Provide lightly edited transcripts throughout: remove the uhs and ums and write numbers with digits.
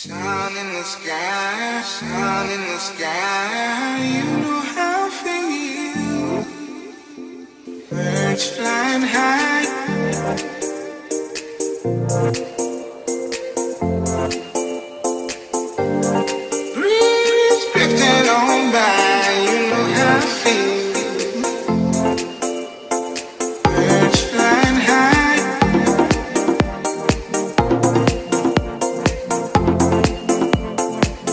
Sun in the sky, sun in the sky, you know how I feel. Birds flying high. Breeze drifting on by, you know how I feel. Birds flying high.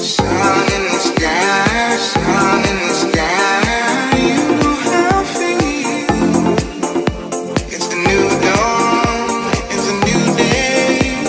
Sun in the sky, sun in the sky, you know how I feel. It's a new dawn, it's a new day.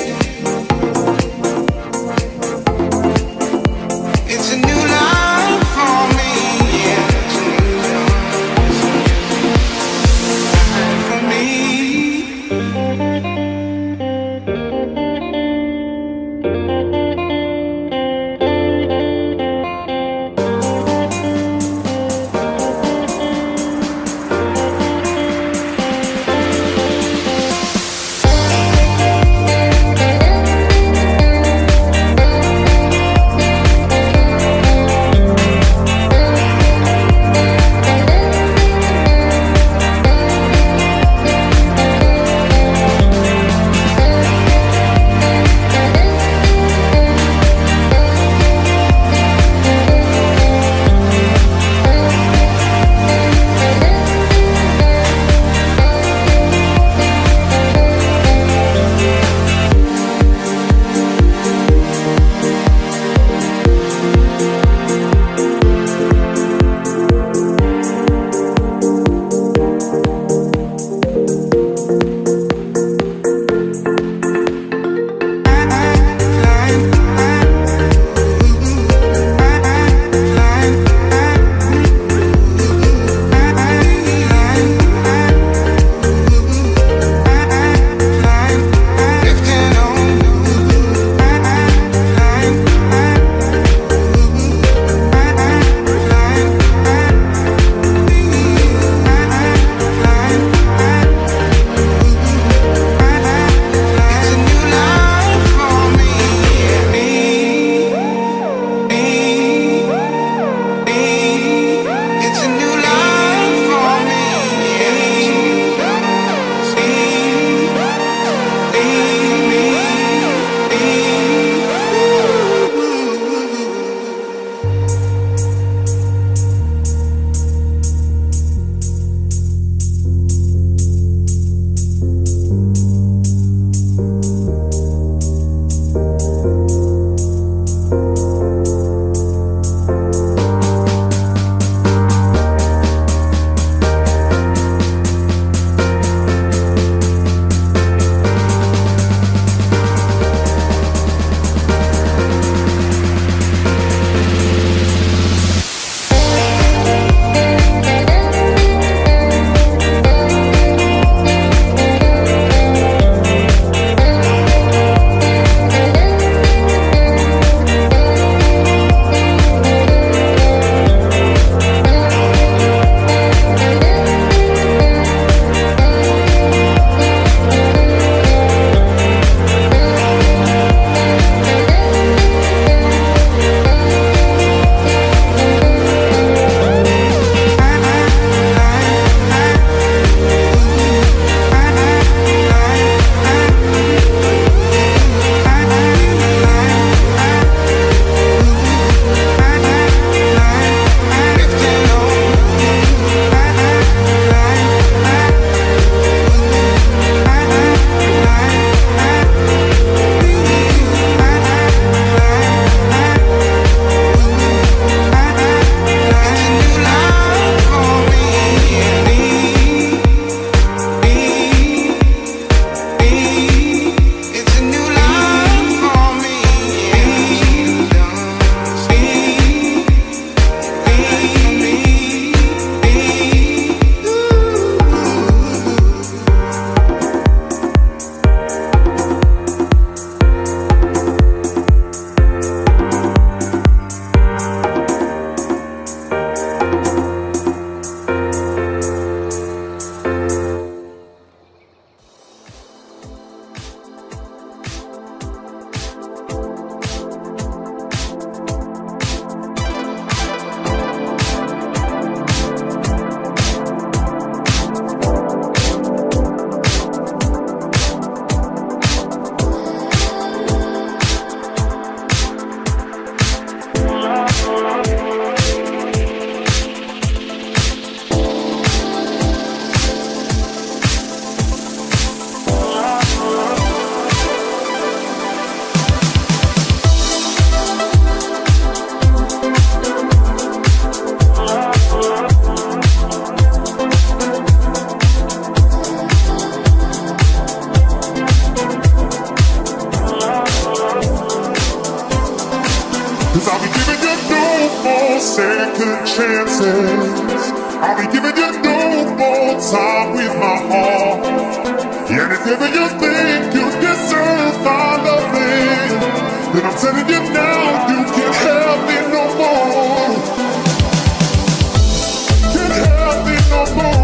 second chances. I'll be giving you no more time with my heart. And if ever you think you deserve my loving, then I'm telling you now, you can't have me no more. Can't have me no more.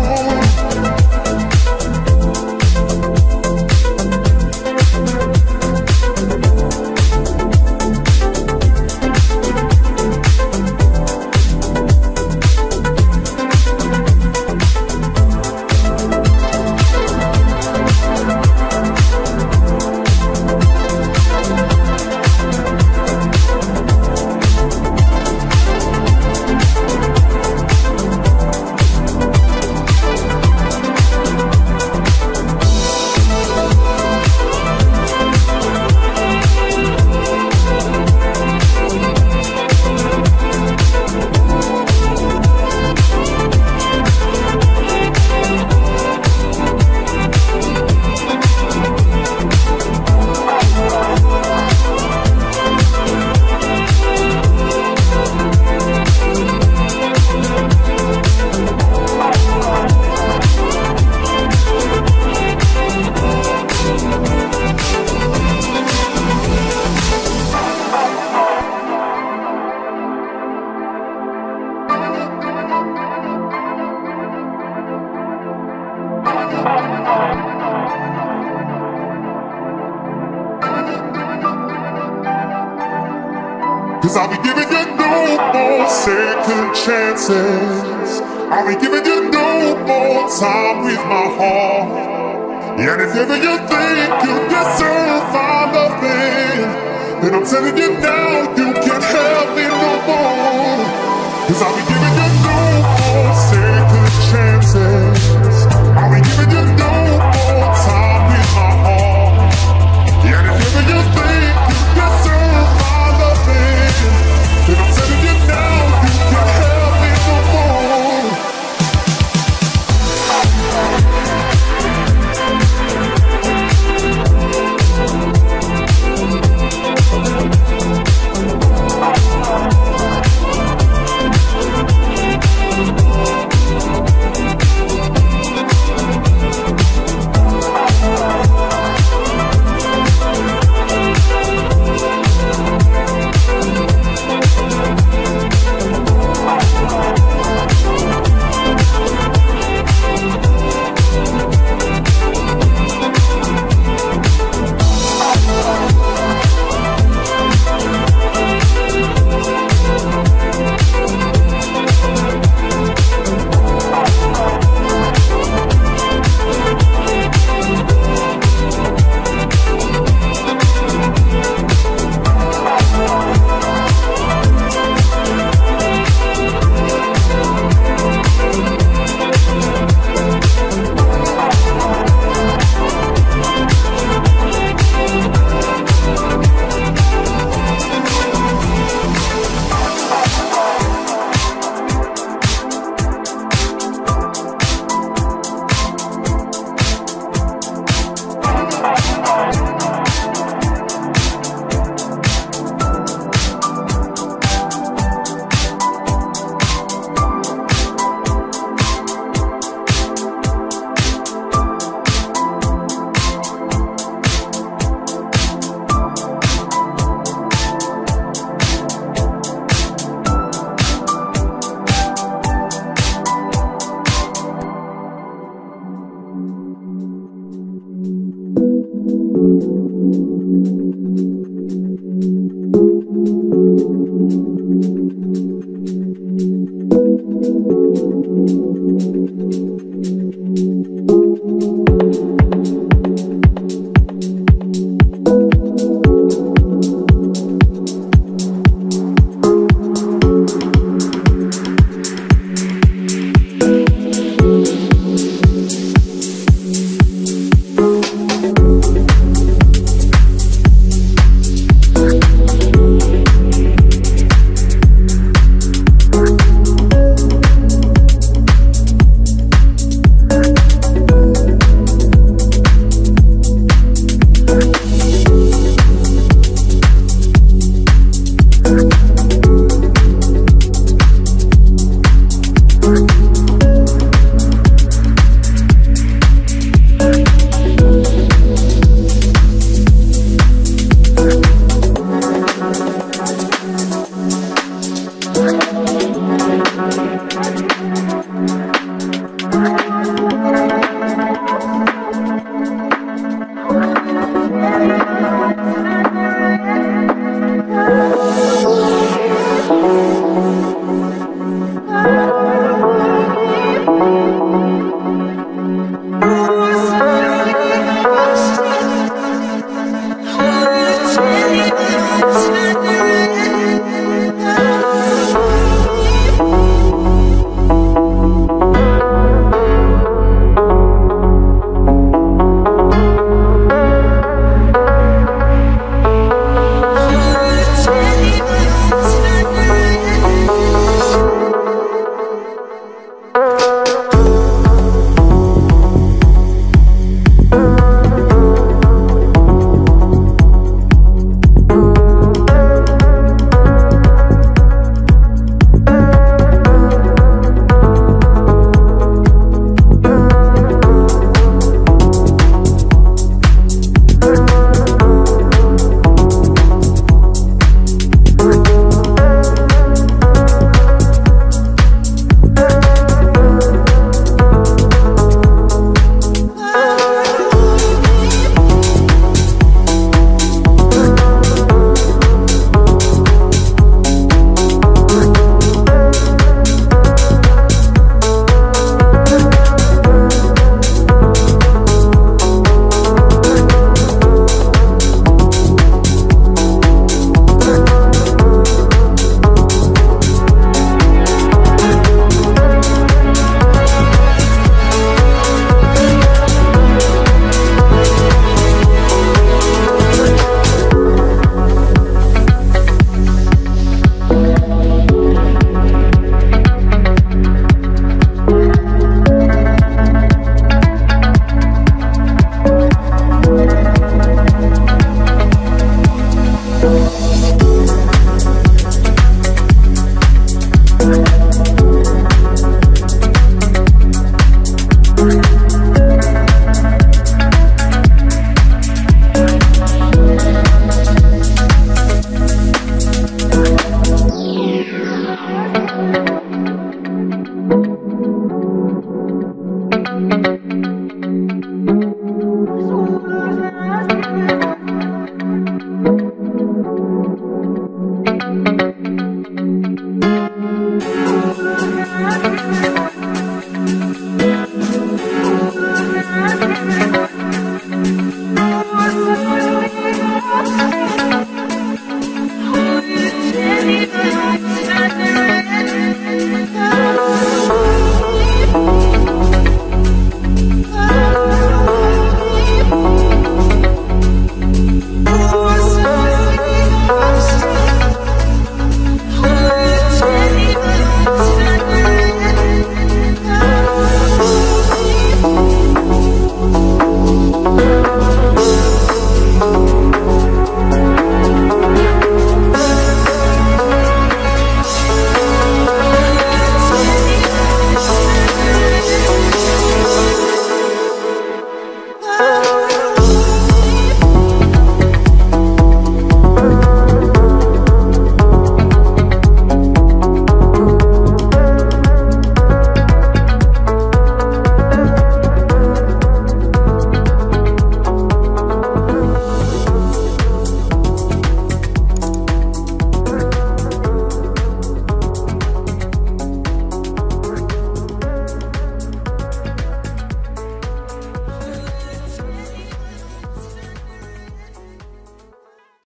Cause I'll be giving you no more second chances. I'll be giving you no more time with my heart. And if ever you think you deserve my loving, then I'm telling you now, you can't have me no more. Cause I'll be giving you no more second chances. I'll be giving you no more time with my heart. And if ever you think you deserve my loving, then I'm telling you now, you can't have me no more.